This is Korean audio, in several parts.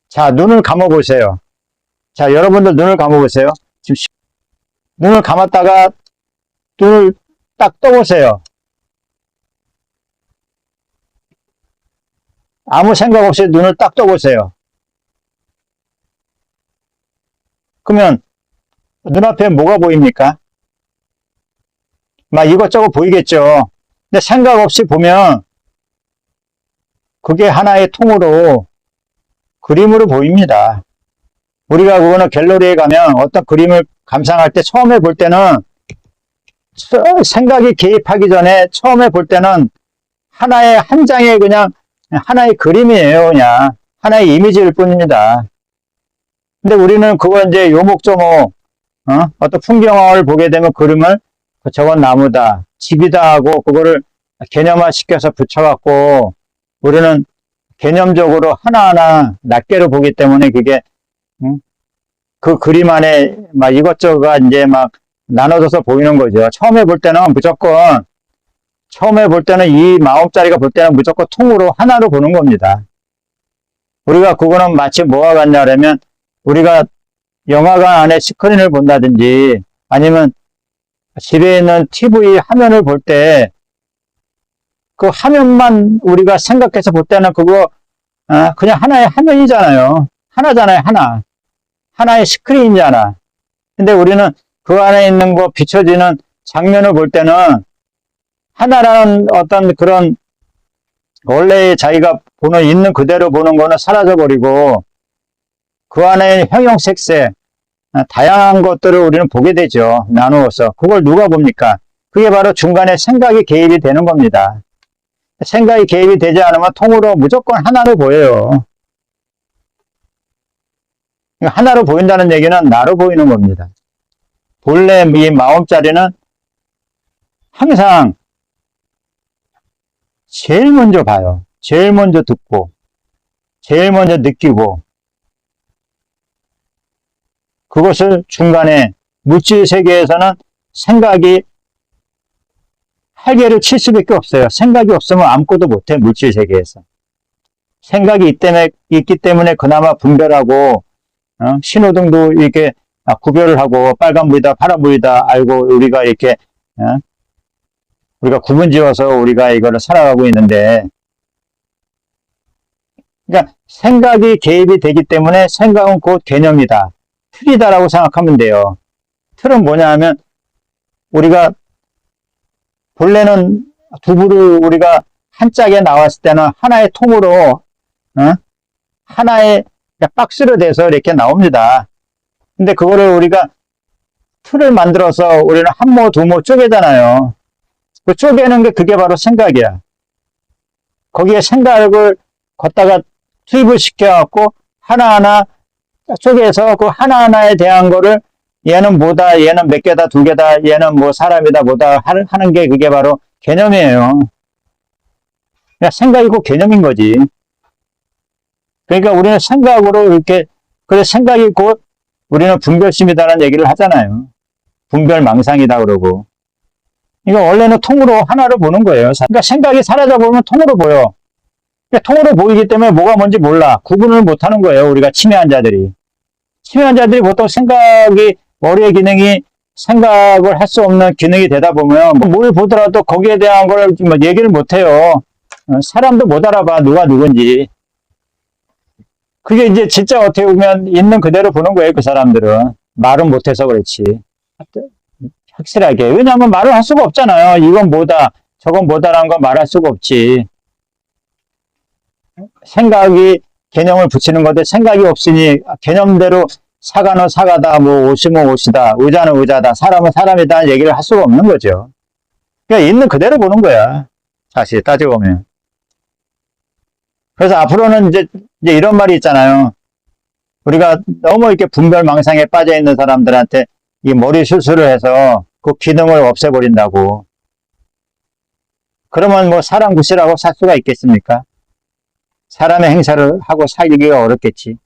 자, 눈을 감아보세요. 자, 여러분들 눈을 감아보세요. 지금 눈을 감았다가 눈을 딱 떠보세요. 아무 생각 없이 눈을 딱 떠보세요. 그러면 눈앞에 뭐가 보입니까? 막 이것저것 보이겠죠. 근데 생각 없이 보면 그게 하나의 통으로 그림으로 보입니다. 우리가 그거는 갤러리에 가면 어떤 그림을 감상할 때 처음에 볼 때는 생각이 개입하기 전에 처음에 볼 때는 하나의 한 장의 그냥 하나의 그림이에요. 그냥 하나의 이미지일 뿐입니다. 근데 우리는 그거 이제 요목조목 어떤 풍경을 보게 되면 그림을 저건 나무다, 집이다 하고 그거를 개념화 시켜서 붙여갖고 우리는 개념적으로 하나하나 낱개로 보기 때문에 그게 그 그림 안에 막 이것저것 이제 막 나눠져서 보이는 거죠. 처음에 볼 때는 무조건 처음에 볼 때는 이 마음자리가 볼 때는 무조건 통으로 하나로 보는 겁니다. 우리가 그거는 마치 뭐와 같냐면 우리가 영화관 안에 스크린을 본다든지 아니면 집에 있는 TV 화면을 볼 때 그 화면만 우리가 생각해서 볼 때는 그거 그냥 하나의 화면이잖아요. 하나잖아요. 하나. 하나의 스크린이잖아. 근데 우리는 그 안에 있는 거 비춰지는 장면을 볼 때는 하나라는 어떤 그런 원래 자기가 보는 있는 그대로 보는 거는 사라져버리고 그 안에 형형색색 다양한 것들을 우리는 보게 되죠. 나누어서. 그걸 누가 봅니까? 그게 바로 중간에 생각이 개입이 되는 겁니다. 생각이 개입이 되지 않으면 통으로 무조건 하나로 보여요. 하나로 보인다는 얘기는 나로 보이는 겁니다. 본래 이 마음자리는 항상 제일 먼저 봐요. 제일 먼저 듣고, 제일 먼저 느끼고, 그것을 중간에 물질 세계에서는 생각이 할개를 칠 수밖에 없어요. 생각이 없으면 아무것도 못해, 물질 세계에서. 생각이 있기 때문에 그나마 분별하고, 신호등도 이렇게 구별을 하고, 빨간불이다, 파란불이다 알고, 우리가 이렇게, 우리가 구분 지어서 우리가 이거를 살아가고 있는데, 그러니까 생각이 개입이 되기 때문에 생각은 곧 개념이다. 틀이다라고 생각하면 돼요. 틀은 뭐냐 하면, 우리가 본래는 두부를 우리가 한 짝에 나왔을 때는 하나의 통으로 하나의 박스로 돼서 이렇게 나옵니다. 근데 그거를 우리가 틀을 만들어서 우리는 한모 두모 쪼개잖아요. 그 쪼개는 게 그게 바로 생각이야. 거기에 생각을 걷다가 투입을 시켜갖고 하나하나 쪼개서 그 하나하나에 대한 거를 얘는 뭐다, 얘는 몇 개다, 두 개다, 얘는 뭐 사람이다, 뭐다 하는 게 그게 바로 개념이에요. 그냥 생각이고 개념인 거지. 그러니까 우리는 생각으로 이렇게, 그래서 생각이 곧 우리는 분별심이다라는 얘기를 하잖아요. 분별망상이다 그러고. 이거 원래는 통으로 하나로 보는 거예요. 그러니까 생각이 사라져버리면 통으로 보여. 그러니까 통으로 보이기 때문에 뭐가 뭔지 몰라. 구분을 못 하는 거예요. 우리가 치매 환자들이. 치매 환자들이 보통 생각이 머리의 기능이 생각을 할 수 없는 기능이 되다 보면 뭘 보더라도 거기에 대한 걸 얘기를 못 해요. 사람도 못 알아봐. 누가 누군지. 그게 이제 진짜 어떻게 보면 있는 그대로 보는 거예요. 그 사람들은. 말은 못해서 그렇지. 확실하게. 왜냐하면 말을 할 수가 없잖아요. 이건 뭐다. 저건 뭐다라는 건 말할 수가 없지. 생각이 개념을 붙이는 건데 생각이 없으니 개념대로 사과는 사과다, 뭐 옷이면 옷이다, 의자는 의자다, 사람은 사람이다 얘기를 할 수가 없는 거죠. 그러니까 있는 그대로 보는 거야. 사실 따지고 보면. 그래서 앞으로는 이제 이런 말이 있잖아요. 우리가 너무 이렇게 분별망상에 빠져 있는 사람들한테 이 머리 수술을 해서 그 기능을 없애버린다고. 그러면 뭐 사람 구실하고 살 수가 있겠습니까? 사람의 행사를 하고 살기가 어렵겠지.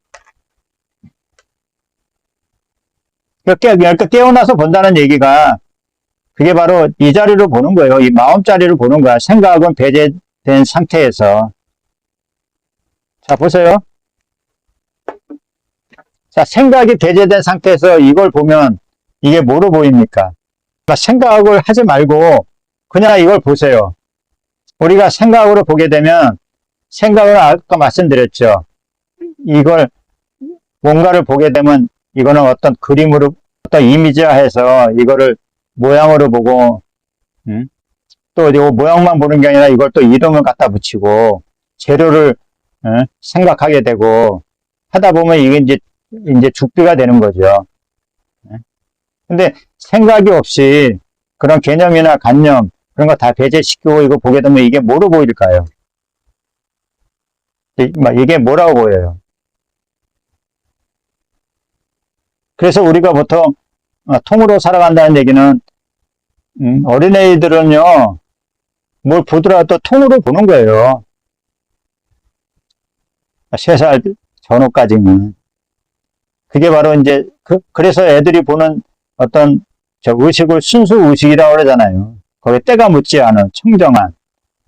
그러니까 깨어나서 본다는 얘기가 그게 바로 이 자리로 보는 거예요. 이 마음자리를 보는 거야. 생각은 배제된 상태에서. 자, 보세요. 자, 생각이 배제된 상태에서 이걸 보면 이게 뭐로 보입니까? 그러니까 생각을 하지 말고 그냥 이걸 보세요. 우리가 생각으로 보게 되면 생각을 아까 말씀드렸죠. 이걸 뭔가를 보게 되면 이거는 어떤 그림으로 어떤 이미지화해서 이거를 모양으로 보고 또 이 모양만 보는 게 아니라 이걸 또 이름을 갖다 붙이고 재료를 생각하게 되고 하다 보면 이게 이제 죽비가 되는 거죠. 근데 생각이 없이 그런 개념이나 관념 그런 거 다 배제시키고 이거 보게 되면 이게 뭐로 보일까요? 이게 뭐라고 보여요? 그래서 우리가 보통 통으로 살아간다는 얘기는 어린애들은요 뭘 보더라도 통으로 보는 거예요. 3살 전후까지는. 그게 바로 이제 그래서 애들이 보는 어떤 저 의식을 순수 의식이라고 그러잖아요. 거기에 때가 묻지 않은 청정한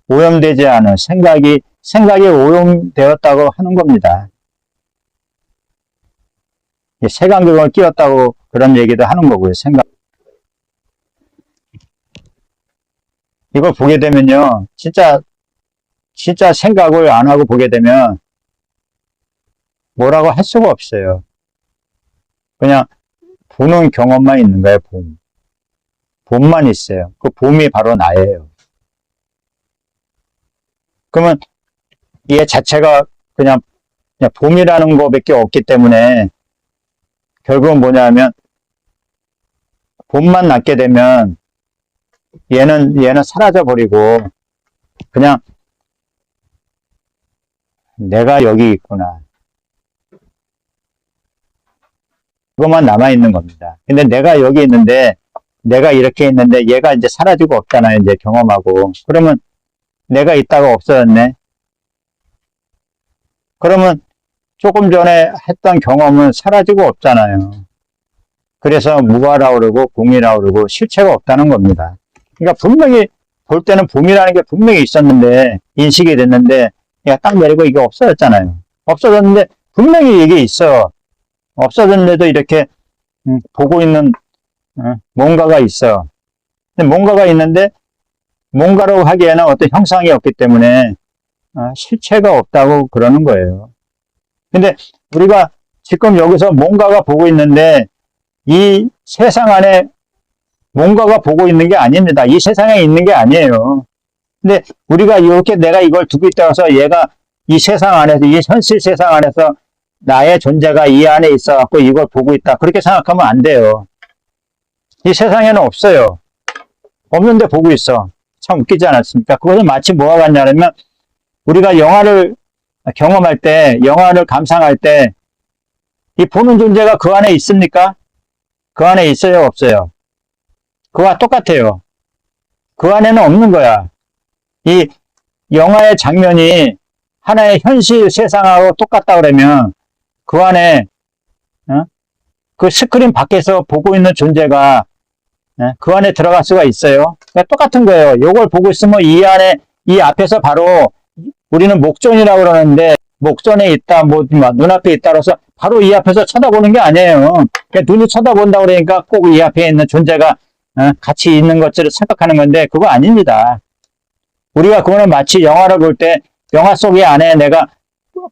오염되지 않은 생각이 오염되었다고 하는 겁니다. 색안경을 끼웠다고 그런 얘기도 하는 거고요. 생각. 이걸 보게 되면요. 진짜 생각을 안 하고 보게 되면 뭐라고 할 수가 없어요. 그냥 보는 경험만 있는 거예요. 봄만 있어요. 그 봄이 바로 나예요. 그러면 얘 자체가 그냥 봄이라는 거밖에 없기 때문에 결국은 뭐냐면 봄만 났게 되면 얘는 사라져 버리고 그냥 내가 여기 있구나. 그것만 남아 있는 겁니다. 근데 내가 여기 있는데 내가 이렇게 있는데 얘가 이제 사라지고 없잖아요. 이제 경험하고. 그러면 내가 있다가 없어졌네. 그러면 조금 전에 했던 경험은 사라지고 없잖아요. 그래서 무가라고 그러고 공이라고 그러고 실체가 없다는 겁니다. 그러니까 분명히 볼 때는 봄이라는 게 분명히 있었는데 인식이 됐는데 얘가 딱 내리고 이게 없어졌잖아요. 없어졌는데 분명히 이게 있어. 없어졌는데도 이렇게 보고 있는 뭔가가 있어. 근데 뭔가가 있는데 뭔가라고 하기에는 어떤 형상이 없기 때문에 실체가 없다고 그러는 거예요. 근데 우리가 지금 여기서 뭔가가 보고 있는데 이 세상 안에 뭔가가 보고 있는 게 아닙니다. 이 세상에 있는 게 아니에요. 근데 우리가 이렇게 내가 이걸 두고 있다고 해서 얘가 이 세상 안에서, 이 현실 세상 안에서 나의 존재가 이 안에 있어 갖고 이걸 보고 있다. 그렇게 생각하면 안 돼요. 이 세상에는 없어요. 없는데 보고 있어. 참 웃기지 않았습니까? 그것은 마치 뭐와 같냐면 우리가 영화를 경험할 때, 영화를 감상할 때 이 보는 존재가 그 안에 있습니까? 그 안에 있어요? 없어요? 그와 똑같아요. 그 안에는 없는 거야. 이 영화의 장면이 하나의 현실 세상하고 똑같다 그러면 그 안에 그 스크린 밖에서 보고 있는 존재가 그 안에 들어갈 수가 있어요. 그러니까 똑같은 거예요. 이걸 보고 있으면 이 안에 이 앞에서 바로 우리는 목전이라고 그러는데 목전에 있다, 뭐 눈앞에 있다 그래서 바로 이 앞에서 쳐다보는 게 아니에요. 그러니까 눈이 쳐다본다 그러니까 꼭 이 앞에 있는 존재가 같이 있는 것처럼 생각하는 건데 그거 아닙니다. 우리가 그거는 마치 영화를 볼 때 영화 속의 안에 내가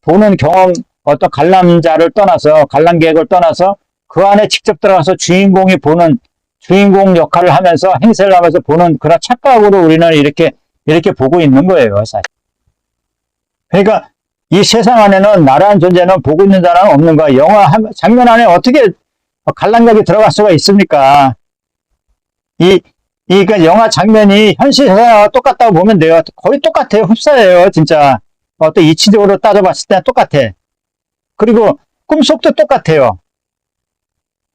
보는 경험 어떤 관람자를 떠나서 관람객을 떠나서 그 안에 직접 들어가서 주인공이 보는 주인공 역할을 하면서 행세를 하면서 보는 그런 착각으로 우리는 이렇게 보고 있는 거예요, 사실. 그러니까 이 세상 안에는 나라는 존재는 보고 있는 사람은 없는 거야. 영화 장면 안에 어떻게 관람객이 들어갈 수가 있습니까? 그러니까 영화 장면이 현실 세상과 똑같다고 보면 돼요. 거의 똑같아요. 흡사해요, 진짜. 어떤 이치적으로 따져봤을 때 똑같아. 그리고 꿈속도 똑같아요.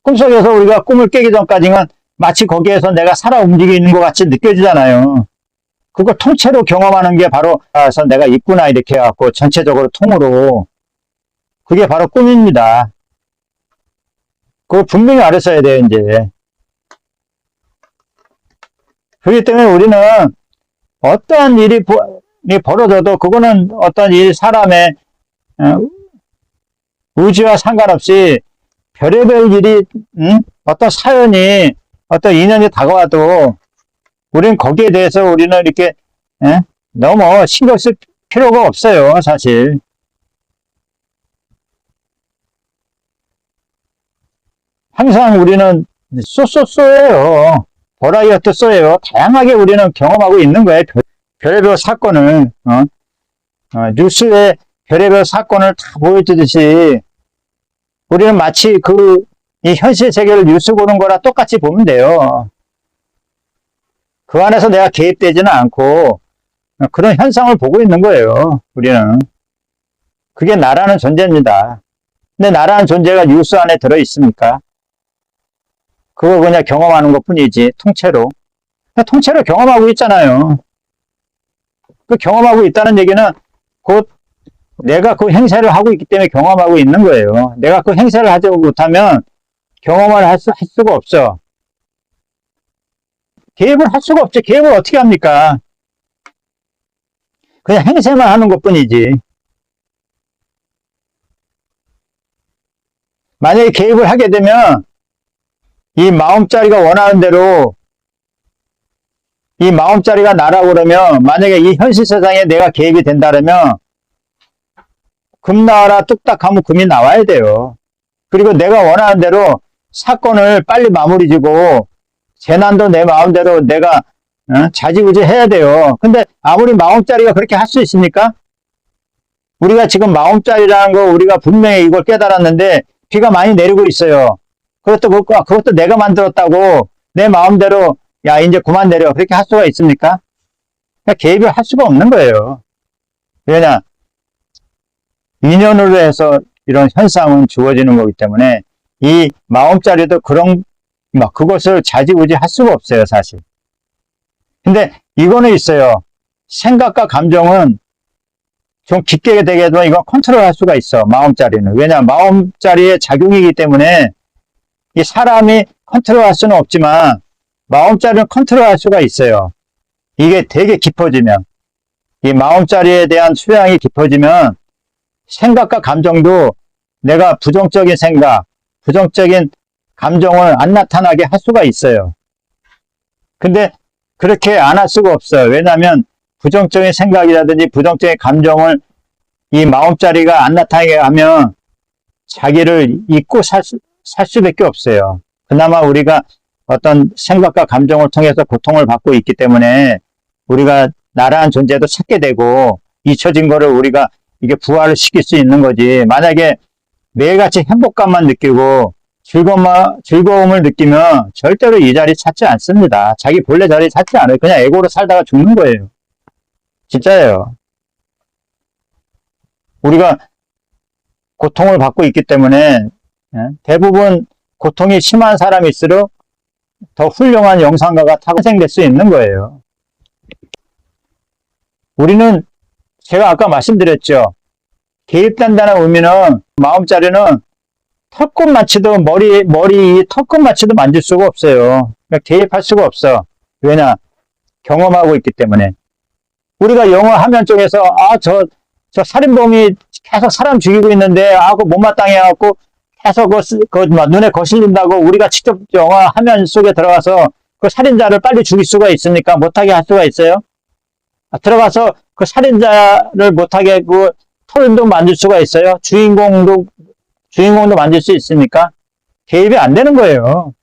꿈속에서 우리가 꿈을 깨기 전까지는 마치 거기에서 내가 살아 움직이는 것 같이 느껴지잖아요. 그걸 통째로 경험하는 게 바로 그래서 내가 있구나 이렇게 해갖고 전체적으로 통으로 그게 바로 꿈입니다. 그걸 분명히 알았어야 돼요, 이제. 그렇기 때문에 우리는 어떠한 일이 벌어져도 그거는 어떤 사람의 의지와 상관없이 별의별 일이, 어떤 사연이, 어떤 인연이 다가와도, 우리는 거기에 대해서 우리는 이렇게, 너무 신경 쓸 필요가 없어요, 사실. 항상 우리는 쏘쏘쏘예요. 버라이어티 쏘예요. 다양하게 우리는 경험하고 있는 거예요. 별의별 사건을, 뉴스에 별의별 사건을 다 보여주듯이, 우리는 마치 이 현실 세계를 뉴스 보는 거랑 똑같이 보면 돼요. 그 안에서 내가 개입되지는 않고, 그런 현상을 보고 있는 거예요, 우리는. 그게 나라는 존재입니다. 근데 나라는 존재가 뉴스 안에 들어있습니까? 그거 그냥 경험하는 것 뿐이지, 통째로. 통째로 경험하고 있잖아요. 그 경험하고 있다는 얘기는 곧 내가 그 행세를 하고 있기 때문에 경험하고 있는 거예요. 내가 그 행세를 하지 못하면 경험을 할 수가 없어. 개입을 할 수가 없지. 개입을 어떻게 합니까? 그냥 행세만 하는 것 뿐이지. 만약에 개입을 하게 되면 이 마음자리가 원하는 대로 이 마음자리가 나라고 그러면 만약에 이 현실 세상에 내가 개입이 된다면 금 나와라 뚝딱 하면 금이 나와야 돼요. 그리고 내가 원하는 대로 사건을 빨리 마무리 지고 재난도 내 마음대로 내가 자지우지 해야 돼요. 근데 아무리 마음자리가 그렇게 할 수 있습니까? 우리가 지금 마음자리라는 거 우리가 분명히 이걸 깨달았는데 비가 많이 내리고 있어요. 그것도 내가 만들었다고 내 마음대로 야 이제 그만 내려 그렇게 할 수가 있습니까? 그러니까 개입을 할 수가 없는 거예요. 왜냐? 인연으로 해서 이런 현상은 주어지는 거기 때문에 이 마음자리도 그것을 좌지우지 할 수가 없어요, 사실. 근데 이거는 있어요. 생각과 감정은 좀 깊게 되게도 이건 컨트롤 할 수가 있어, 마음자리는. 왜냐? 마음자리의 작용이기 때문에 이 사람이 컨트롤 할 수는 없지만 마음자리는 컨트롤 할 수가 있어요. 이게 되게 깊어지면, 이 마음자리에 대한 수양이 깊어지면 생각과 감정도 내가 부정적인 생각, 부정적인 감정을 안 나타나게 할 수가 있어요. 근데 그렇게 안 할 수가 없어요. 왜냐하면 부정적인 생각이라든지 부정적인 감정을 이 마음자리가 안 나타나게 하면 자기를 잊고 살 수밖에 없어요. 그나마 우리가 어떤 생각과 감정을 통해서 고통을 받고 있기 때문에 우리가 나라는 존재도 찾게 되고 잊혀진 거를 우리가 이게 부활을 시킬 수 있는 거지. 만약에 매일같이 행복감만 느끼고 즐거움을 느끼면 절대로 이 자리 찾지 않습니다. 자기 본래 자리 찾지 않아요. 그냥 에고로 살다가 죽는 거예요. 진짜예요. 우리가 고통을 받고 있기 때문에 대부분 고통이 심한 사람일수록 더 훌륭한 영상가가 탄생될 수 있는 거예요. 우리는 제가 아까 말씀드렸죠. 개입된다는 의미는 마음자리는 털끝마치도 머리 털끝마치도 만질 수가 없어요. 그러니까 개입할 수가 없어. 왜냐? 경험하고 있기 때문에. 우리가 영어 화면 쪽에서 저 살인범이 계속 사람 죽이고 있는데 그거 못마땅해 갖고 계속 눈에 거슬린다고 우리가 직접 영화 화면 속에 들어가서 그 살인자를 빨리 죽일 수가 있으니까 못하게 할 수가 있어요? 들어가서 그 살인자를 못하게 그 털도 만들 수가 있어요? 주인공도 만들 수 있습니까? 개입이 안 되는 거예요.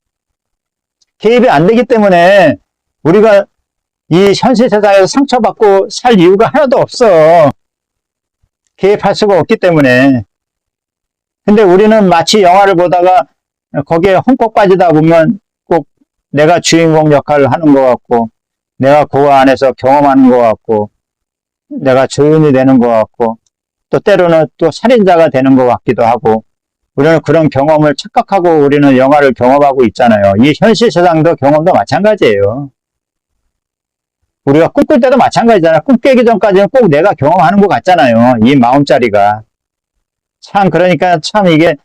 개입이 안 되기 때문에 우리가 이 현실 세상에서 상처받고 살 이유가 하나도 없어. 개입할 수가 없기 때문에. 근데 우리는 마치 영화를 보다가 거기에 흠뻑 빠지다 보면 꼭 내가 주인공 역할을 하는 것 같고, 내가 그 안에서 경험하는 것 같고, 내가 주인이 되는 것 같고, 또 때로는 또 살인자가 되는 것 같기도 하고, 우리는 그런 경험을 착각하고 우리는 영화를 경험하고 있잖아요. 이 현실 세상도 경험도 마찬가지예요. 우리가 꿈꿀 때도 마찬가지잖아요. 꿈 깨기 전까지는 꼭 내가 경험하는 것 같잖아요. 이 마음자리가. 그러니까 이게,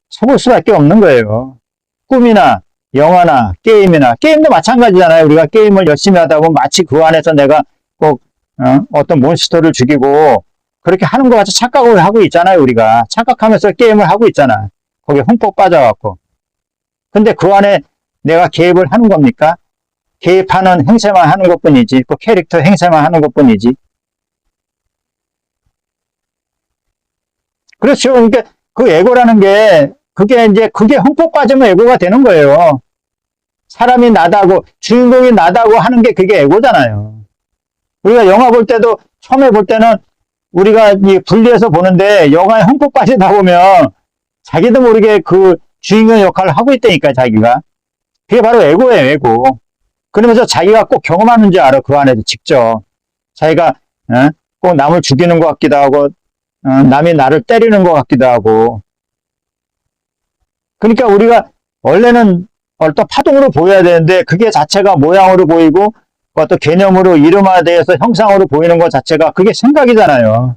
속을 수밖에 없는 거예요. 꿈이나, 영화나, 게임도 마찬가지잖아요. 우리가 게임을 열심히 하다 보면 마치 그 안에서 내가 꼭, 어떤 몬스터를 죽이고, 그렇게 하는 것 같이 착각을 하고 있잖아요, 우리가. 착각하면서 게임을 하고 있잖아. 거기에 흠뻑 빠져갖고. 근데 그 안에 내가 개입을 하는 겁니까? 개입하는 행세만 하는 것 뿐이지. 그 캐릭터 행세만 하는 것 뿐이지. 그렇죠. 그러니까 그 에고라는 게, 그게 흠뻑 빠지면 에고가 되는 거예요. 사람이 나다고, 주인공이 나다고 하는 게 그게 에고잖아요. 우리가 영화 볼 때도, 처음에 볼 때는 우리가 이 분리해서 보는데, 영화에 흠뻑 빠지다 보면, 자기도 모르게 그 주인공 역할을 하고 있다니까, 자기가. 그게 바로 에고예요, 에고. 그러면서 자기가 꼭 경험하는 줄 알아, 그 안에서 직접. 자기가, 꼭 남을 죽이는 것 같기도 하고, 남이 나를 때리는 것 같기도 하고. 그러니까 우리가 원래는 어떤 파동으로 보여야 되는데 그게 자체가 모양으로 보이고 어떤 개념으로 이름화돼서 형상으로 보이는 것 자체가 그게 생각이잖아요.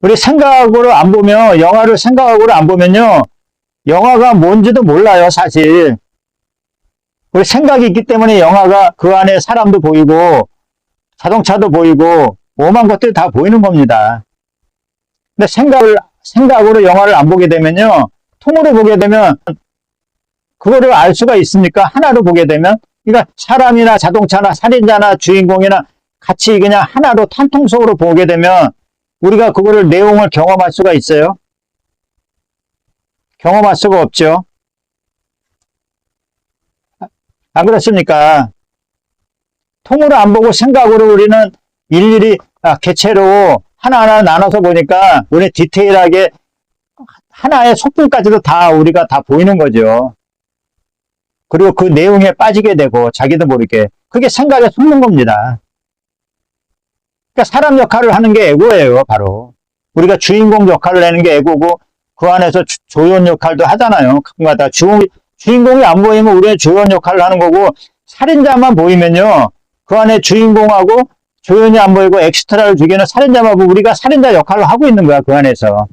우리 생각으로 안 보면, 영화를 생각으로 안 보면요, 영화가 뭔지도 몰라요, 사실. 우리 생각이 있기 때문에 영화가 그 안에 사람도 보이고 자동차도 보이고 오만 것들이 다 보이는 겁니다. 근데 생각으로 영화를 안 보게 되면요, 통으로 보게 되면 그거를 알 수가 있습니까? 하나로 보게 되면. 그러니까 사람이나 자동차나 살인자나 주인공이나 같이 그냥 하나로 탄통속으로 보게 되면 우리가 그거를 내용을 경험할 수가 있어요? 경험할 수가 없죠. 안 그렇습니까? 통으로 안 보고 생각으로 우리는 일일이 개체로 하나하나 나눠서 보니까 우리 디테일하게 하나의 소품까지도 다 우리가 다 보이는 거죠. 그리고 그 내용에 빠지게 되고 자기도 모르게 그게 생각에 속는 겁니다. 그러니까 사람 역할을 하는 게 에고예요, 바로. 우리가 주인공 역할을 내는 게 에고고 그 안에서 조연 역할도 하잖아요. 가끔가다 주인공이 안 보이면 우리의 조연 역할을 하는 거고, 살인자만 보이면요, 그 안에 주인공하고 조연이 안 보이고 엑스트라를 죽이는 살인자만 보고 우리가 살인자 역할을 하고 있는 거야, 그 안에서.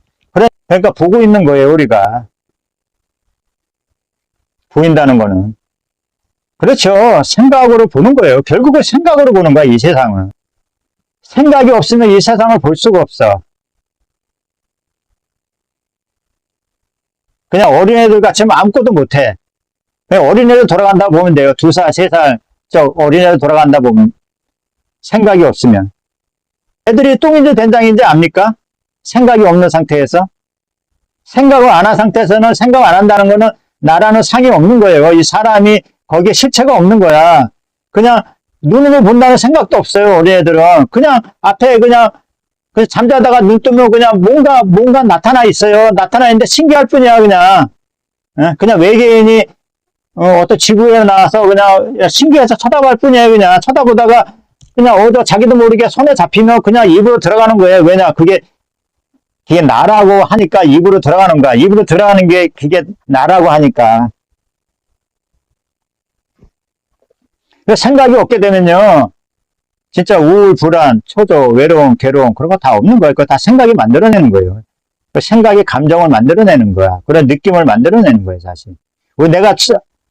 그러니까 보고 있는 거예요, 우리가. 보인다는 거는. 그렇죠. 생각으로 보는 거예요. 결국은 생각으로 보는 거야, 이 세상은. 생각이 없으면 이 세상을 볼 수가 없어. 그냥 어린애들 같이 아무것도 못해. 그냥 어린애들 돌아간다 보면 돼요. 2살, 3살, 어린애들 돌아간다 보면. 생각이 없으면. 애들이 똥인지 된장인지 압니까? 생각이 없는 상태에서. 생각을 안 한 상태에서는 생각 안 한다는 거는 나라는 상이 없는 거예요. 이 사람이 거기에 실체가 없는 거야. 그냥 눈으로 본다는 생각도 없어요, 어린애들은. 그냥 앞에 그냥 잠자다가 눈 뜨면 그냥 뭔가 나타나 있어요. 나타나 있는데 신기할 뿐이야, 그냥. 그냥 외계인이 어떤 지구에 나와서 그냥 신기해서 쳐다볼 뿐이에요, 그냥. 쳐다보다가 그냥 자기도 모르게 손에 잡히면 그냥 입으로 들어가는 거예요. 왜냐, 그게 나라고 하니까 입으로 들어가는 거야. 입으로 들어가는 게 그게 나라고 하니까. 생각이 없게 되면요, 진짜 우울, 불안, 초조, 외로움, 괴로움, 그런 거 다 없는 거예요. 그거 다 생각이 만들어내는 거예요. 그 생각이 감정을 만들어내는 거야. 그런 느낌을 만들어내는 거예요, 사실.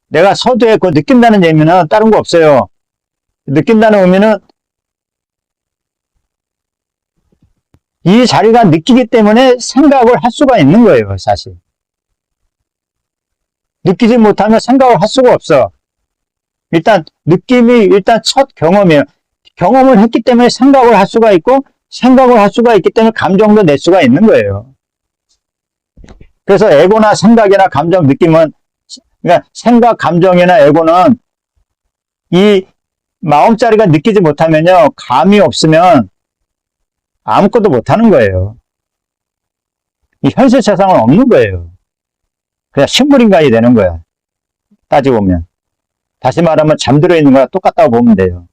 내가 서두에 그 느낀다는 의미는 다른 거 없어요. 느낀다는 의미는 이 자리가 느끼기 때문에 생각을 할 수가 있는 거예요, 사실. 느끼지 못하면 생각을 할 수가 없어. 느낌이 첫 경험이에요. 경험을 했기 때문에 생각을 할 수가 있고, 생각을 할 수가 있기 때문에 감정도 낼 수가 있는 거예요. 그래서 에고나 생각이나 감정, 느낌은, 그러니까 생각, 감정이나 에고는 이 마음자리가 느끼지 못하면요, 감이 없으면 아무것도 못하는 거예요. 이 현실 세상은 없는 거예요. 그냥 식물인간이 되는 거야, 따지고 보면. 다시 말하면 잠들어 있는 거랑 똑같다고 보면 돼요.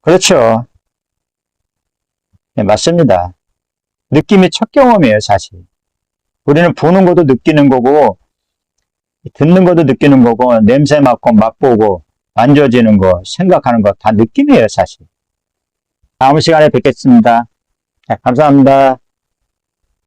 그렇죠. 네, 맞습니다. 느낌이 첫 경험이에요, 사실. 우리는 보는 것도 느끼는 거고, 듣는 것도 느끼는 거고, 냄새 맡고, 맛보고, 만져지는 거, 생각하는 거 다 느낌이에요, 사실. 다음 시간에 뵙겠습니다. 네, 감사합니다.